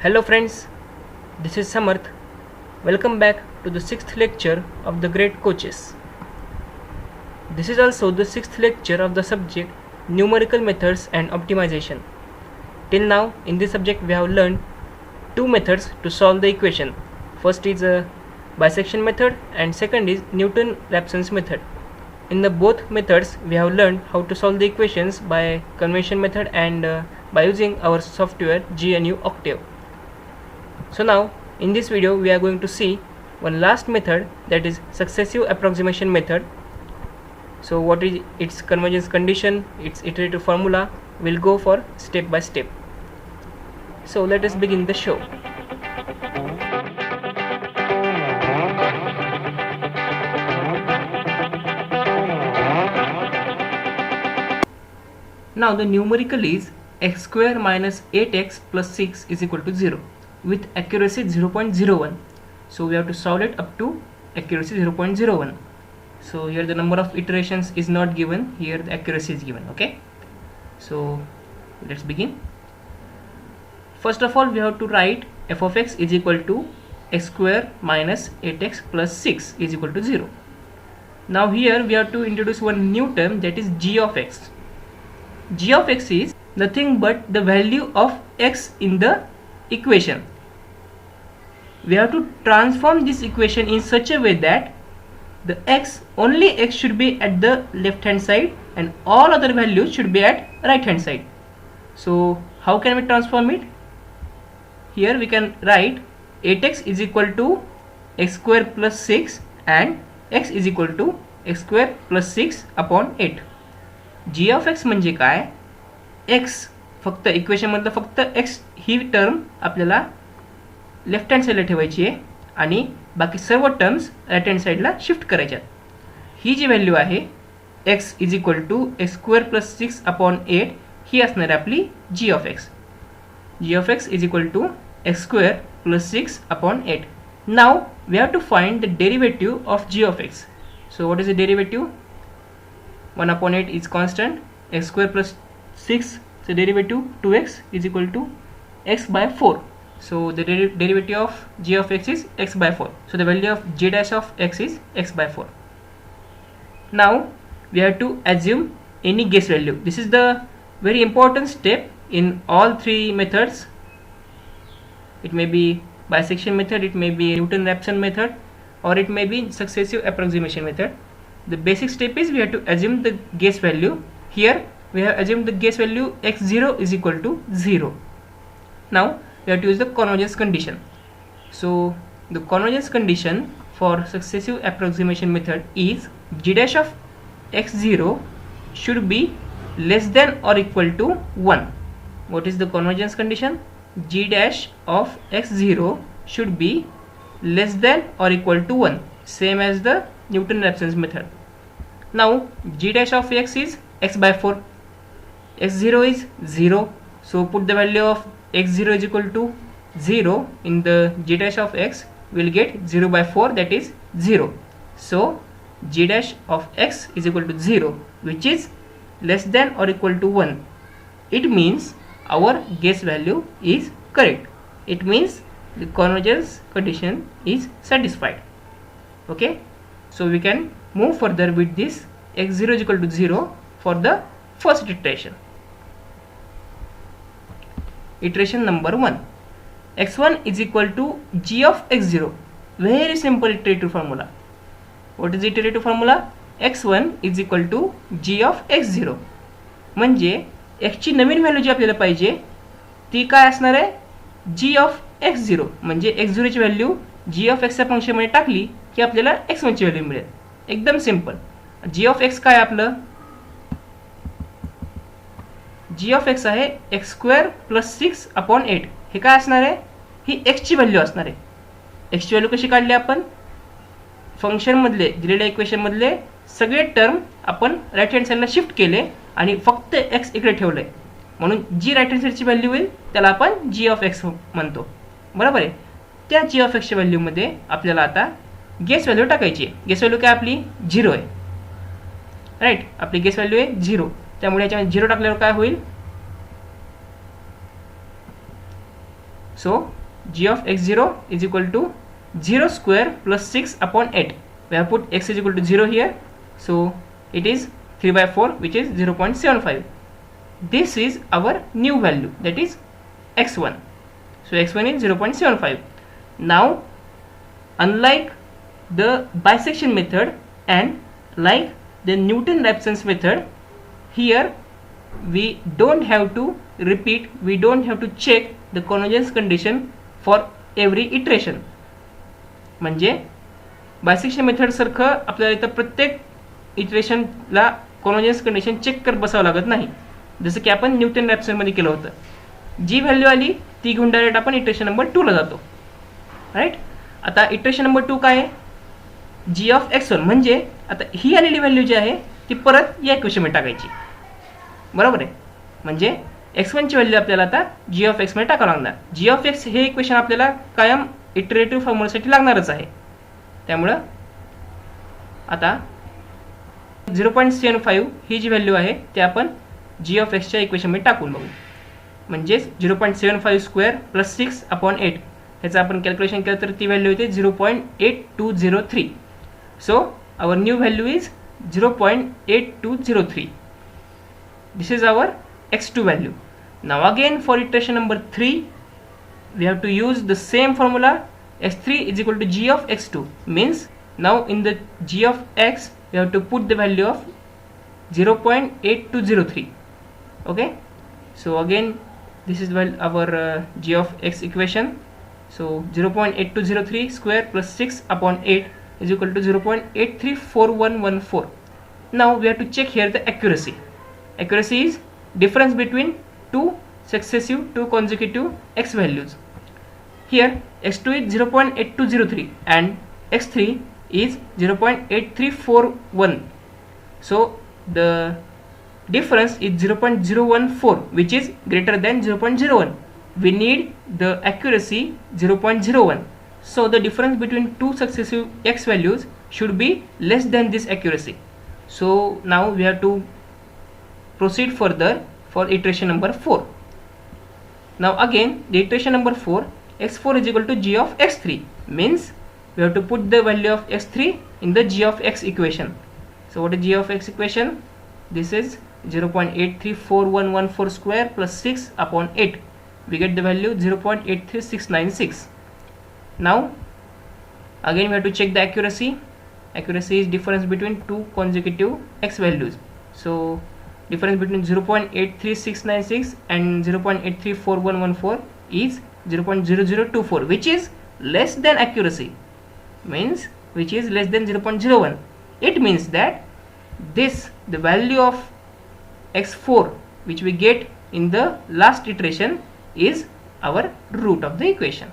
Hello friends, this is Samarth. Welcome back to the 6th lecture of the Great Coaches. This is also the 6th lecture of the subject Numerical Methods and Optimization. Till now, in this subject we have learned two methods to solve the equation. First is a bisection method and second is Newton-Raphson's method. In the both methods we have learned how to solve the equations by convention method and by using our software GNU Octave. So now in this video we are going to see one last method, that is successive approximation method. So what is its convergence condition, its iterative formula, we'll go for step by step. So let us begin the show. Now the numerical is x square minus 8x plus 6 is equal to 0 with accuracy 0.01. So we have to solve it up to accuracy 0.01. So here the number of iterations is not given, here the accuracy is given. Okay, so let's begin. First of all we have to write f of x is equal to x square minus 8x plus 6 is equal to 0. Now here we have to introduce one new term, that is g of x. G of x is nothing but the value of x in the equation. We have to transform this equation in such a way that the only x should be at the left hand side and all other values should be at right hand side. So how can we transform it? Here we can write 8x is equal to x square plus 6 and x is equal to x square plus 6 upon 8. g of x म्हणजे काय, x फक्त equation मधलं फक्त x ही term आपल्याला left hand साईडला ठेवायची आहे आणि बाकी सर्व टर्म्स राईट हँड साईडला शिफ्ट करायच्या. ही जी व्हॅल्यू आहे x is equal to x square plus 6 upon 8 ही असणार आहे आपली g of x. g of x is equal to x square plus 6 upon 8. Now we have to find the derivative of g of x. So what is the derivative? 1 upon 8 is constant, x square plus 6, so derivative 2x is equal to x by 4. So the derivative of g of x is x by 4. So the value of g dash of x is x by 4. Now we have to assume any guess value. This is the very important step in all three methods. It may be bisection method, it may be Newton-Raphson method, or it may be successive approximation method. The basic step is we have to assume the guess value. Here we have assumed the guess value x0 is equal to 0. Now we have to use the convergence condition. So the convergence condition for successive approximation method is g dash of x0 should be less than or equal to 1. What is the convergence condition? G dash of x0 should be less than or equal to 1, same as the Newton-Raphson's method. Now g dash of x is x by 4, x0 is 0, so put the value of x0 is equal to 0 in the g dash of x, will get 0 by 4, that is 0. So g dash of x is equal to 0, which is less than or equal to 1. It means our guess value is correct. It means the convergence condition is satisfied. Okay, so we can move further with this x0 is equal to 0 for the first iteration. Iteration number 1, x1 is equal to g of x0. Very simple iterative formula. What is the iterative formula? x1 is equal to g of x0. म्हणजे x ची नवीन value जी आपल्याला पाहिजे ती काय असणार आहे, g of x0. म्हणजे x0 ची व्हॅल्यू g of x च्या फंक्शन मध्ये टाकली की आपल्याला x1 ची व्हॅल्यू मिळेल. एकदम सिंपल. g of x काय आपलं, g of x आहे x स्क्वेअर प्लस 6 अपॉन 8. हे काय असणार आहे, ही x ची व्हॅल्यू असणार आहे. x ची व्हॅल्यू कशी काढली आपण, फंक्शन मधले दिलेल्या इक्वेशन मधले सगळे टर्म आपण राईट हँड साईडला शिफ्ट केले आणि फक्त x इकडे ठेवलंय, म्हणून जी राईट हँड साईडची व्हॅल्यू होईल त्याला आपण g of x म्हणतो. बरोबर आहे. त्या g of x च्या व्हॅल्यू मध्ये आपल्याला आता गेस व्हॅल्यू टाकायची आहे. गेस व्हॅल्यू काय आपली 0 आहे, राईट. आपली गेस व्हॅल्यू आहे 0, त्यामुळे याच्यामध्ये 0 टाकल्यावर काय होईल, So g of x0 is equal to 0 square plus 6 upon 8. We have put x is equal to 0 here, so it is 3 by 4, which is 0.75. This is our new value, that is x1. So x1 is 0.75. Now, unlike the bisection method and like the Newton-Raphson's method, here we don't have to repeat, we don't have to check the convergence condition for every iteration. म्हणजे bisection method सारखं आपल्याला इथं प्रत्येक इटरेशनला convergence condition check करत बसावं लागत नाही, जसं की आपण न्यूटन रॅप्सन मध्ये केलं होतं. जी व्हॅल्यू आली ती घेऊन डायरेक्ट आपण इटरेशन नंबर 2 ला जातो. राईट. आता इटरेशन नंबर 2 काय आहे? जी ऑफ x1. म्हणजे आता ही आलेली व्हॅल्यू जी आहे ती परत या इक्वेशनमध्ये टाकायची, बरोबर आहे. म्हणजे x1 ची व्हॅल्यू आपल्याला आता g ऑफ x मध्ये टाकावं लागणार. g ऑफ x हे इक्वेशन आपल्याला कायम इटरेटिव्ह फॉर्म्युलासाठी लागणारच आहे. त्यामुळं आता 0.75 ही जी व्हॅल्यू आहे ते आपण g ऑफ x च्या इक्वेशनमध्ये टाकून बघू. म्हणजेच 0.75 स्क्वेअर प्लस 6 अपॉन 8 ह्याचं आपण कॅल्क्युलेशन केलं तर ती व्हॅल्यू येते 0.8203. So our new value is 0.8203. This is our x2 value. Now again for iteration number 3, we have to use the same formula. x3 is equal to g of x2. Means now in the g of x, we have to put the value of 0.8203. Okay. So again, this is our g of x equation. So 0.8203 square plus 6 upon 8 is equal to 0.834114. Now we have to check here the accuracy. Accuracy is difference between two consecutive x values. Here x2 is 0.8203 and x3 is 0.8341. So the difference is 0.014, which is greater than 0.01. We need the accuracy 0.01. So the difference between two successive x values should be less than this accuracy. So now we have to proceed further for iteration number 4. Now again the iteration number 4, x4 is equal to g of x3. Means we have to put the value of x3 in the g of x equation. So what is g of x equation? This is 0.834114 square plus 6 upon 8. We get the value 0.83696. Now again we have to check the accuracy. Accuracy is difference between two consecutive x values. So difference between 0.83696 and 0.834114 is 0.0024, which is less than accuracy. Means which is less than 0.01. It means that the value of x4 which we get in the last iteration is our root of the equation.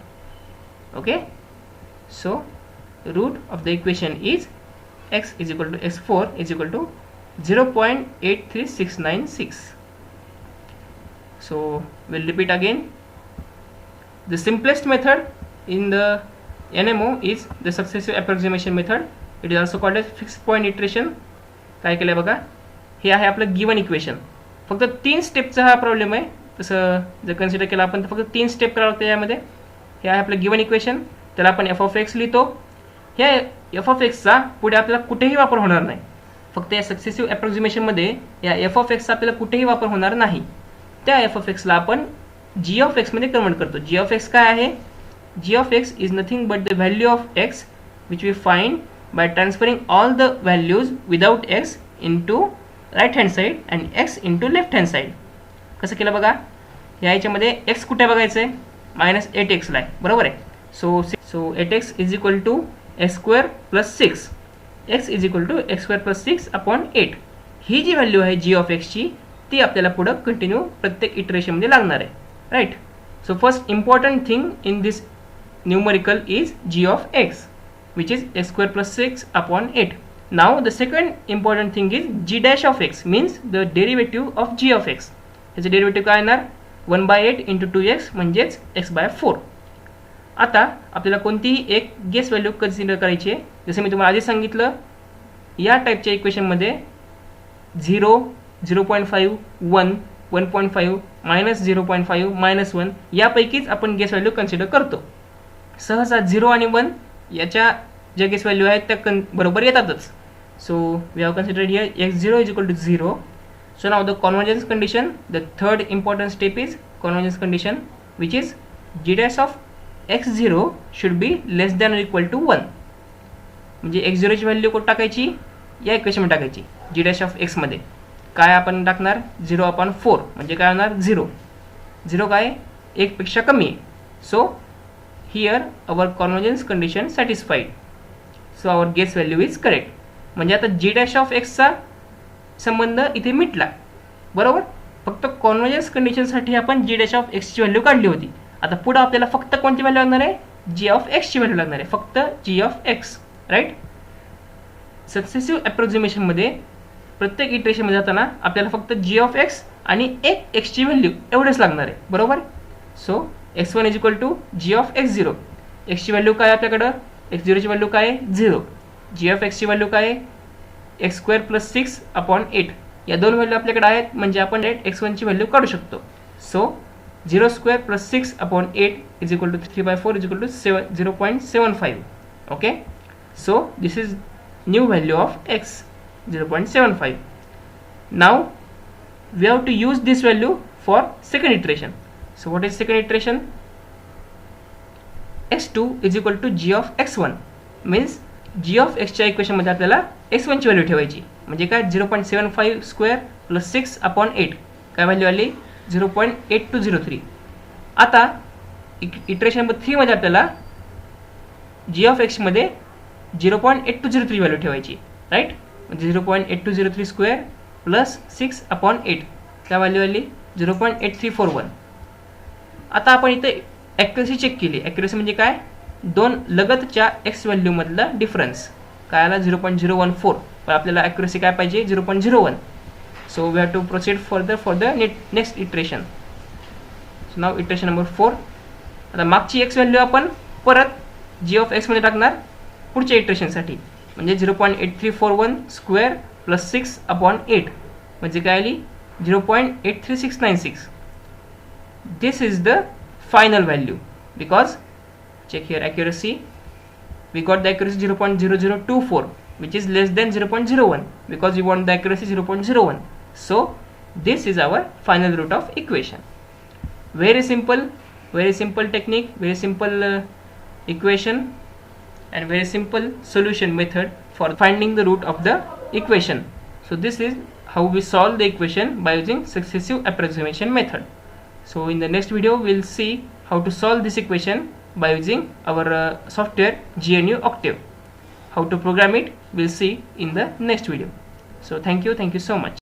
Okay. So root of the equation is x is equal to x4 is equal to 0.83696. So we'll repeat again. The simplest method in the NMO is the successive approximation method. It is also called as fixed point iteration. काय केलंय बघा, हे आहे आपलं given equation. फक्त 3 स्टेपचा हा problem आहे. तसं जर कन्सिडर केला आपण तर फक्त 3 स्टेप करावं लागतं यामध्ये. हे आहे आपलं गिवन इक्वेशन, त्याला आपण f of x लिहितो. ह्या f of x चा पुढे आपल्याला कुठेही वापर होणार नाही. फक्त या सक्सेसिव्ह अप्रॉक्सिमेशन मध्ये या f of x चा आपल्याला कुठेही वापर होणार नाही. त्या f of x ला आपण g of x मध्ये कन्वर्ट करतो. g of x काय आहे? g of x is nothing but the value of x which we find by transferring all the values without x into right hand side and x into left hand side. कसं केलं बघा, या याच्यामध्ये x कुठे बघायचं आहे? -8x ला आहे, बरोबर आहे. सो 8x is equal to x square plus 6. x is equal to x square plus 6 upon 8. ही जी व्हॅल्यू आहे g of x ची ती आपल्याला पुढे कंटिन्यू प्रत्येक इटरेशन मध्ये लागणार आहे, right. So first important thing in this numerical is g of x which is x square plus 6 upon 8. Now the second important thing is g dash of x, means the derivative of g of x. ह्याचे derivative काय येणार? 1/8 into 2x म्हणजेच x/4. आता आपल्याला कोणतीही एक guess value consider करायची आहे. जसं मी तुम्हाला आधी सांगितलं, या टाईपच्या इक्वेशनमध्ये 0, 0.5, 1 1.5 मायनस 0.5 मायनस 1 यापैकीच आपण गेस व्हॅल्यू कन्सिडर करतो. सहसा 0 आणि 1 याच्या ज्या गेस व्हॅल्यू आहेत त्या बरोबर येतातच. So we have considered here x0 is equal to 0. So now the convergence condition, the third important step is convergence condition, which is g dash of x0 should be less than or equal to 1. म्हणजे x0 ची value कुठे टाकायची, या equation मध्ये टाकायची. g dash of x मध्ये काय आपण टाकणार 0/4 म्हणजे काय होणार 0. 0 काय 1 पेक्षा कमी आहे. So here our convergence condition satisfied. So our guess value is correct. म्हणजे आता g dash of x चा संबंध इथे मिटला, बरोबर. फक्त कॉन्व्हर्जन्स कंडिशनसाठी आपण g dash of x ची व्हॅल्यू काढली होती. आता पुढे आपल्याला फक्त कोणती व्हॅल्यू लागणार आहे, g of x ची व्हॅल्यू लागणार आहे, फक्त g of x, right. Successive approximation मध्ये प्रत्येक इटरेशन मध्ये जाताना आपल्याला फक्त g of x आणि एक x ची व्हॅल्यू एवढेच लागणार आहे, बरोबर. So x1 is equal to g of x0. x ची व्हॅल्यू काय आपल्याकडं, x0 ची व्हॅल्यू काय आहे 0. g of x ची व्हॅल्यू काय आहे x² + 6/8. या दोन व्हॅल्यू आपल्याकडे आहेत, म्हणजे आपण x1 ची व्हॅल्यू काढू शकतो. So 0² + 6/8 is equal to 3/4 is equal to 0.75. Okay. So this is new value of x, 0.75. Now we have to use this value for second iteration. So what is second iteration? x2 is equal to g of x1 means g of x च्या equation मध्ये आपल्याला x1 ची value ठेवायची. म्हणजे काय 0.75² + 6/8 काय value आली 0.8203. आता इटरेशन नंबर 3 मध्ये आपल्याला g of x मध्ये 0.8203 व्हॅल्यू ठेवायची, राईट. म्हणजे 0.8203² + 6/8 काय व्हॅल्यू आली 0.8341. आता आपण इथे ॲक्युरसी चेक केली. ॲक्युरसी म्हणजे काय, दोन लगतच्या x व्हॅल्यू मधला डिफरन्स काय आला 0.014. पण आपल्याला ॲक्युरसी काय पाहिजे 0.01. So we have to proceed further for the next iteration. So now iteration number 4. आता मागची x व्हॅल्यू आपण परत g of x मध्ये टाकणार पुढच्या इटरेशनसाठी. म्हणजे 0.8341² + 6/8 म्हणजे काय आली 0.83696. This is the final value because check here accuracy, we got the accuracy 0.0024 which is less than 0.01 because we want the accuracy 0.01. So this is our final root of equation. Very simple technique, very simple equation and very simple solution method for finding the root of the equation. So this is how we solve the equation by using successive approximation method. So in the next video we will see how to solve this equation by using our software GNU Octave. How to program it we'll see in the next video. So thank you so much.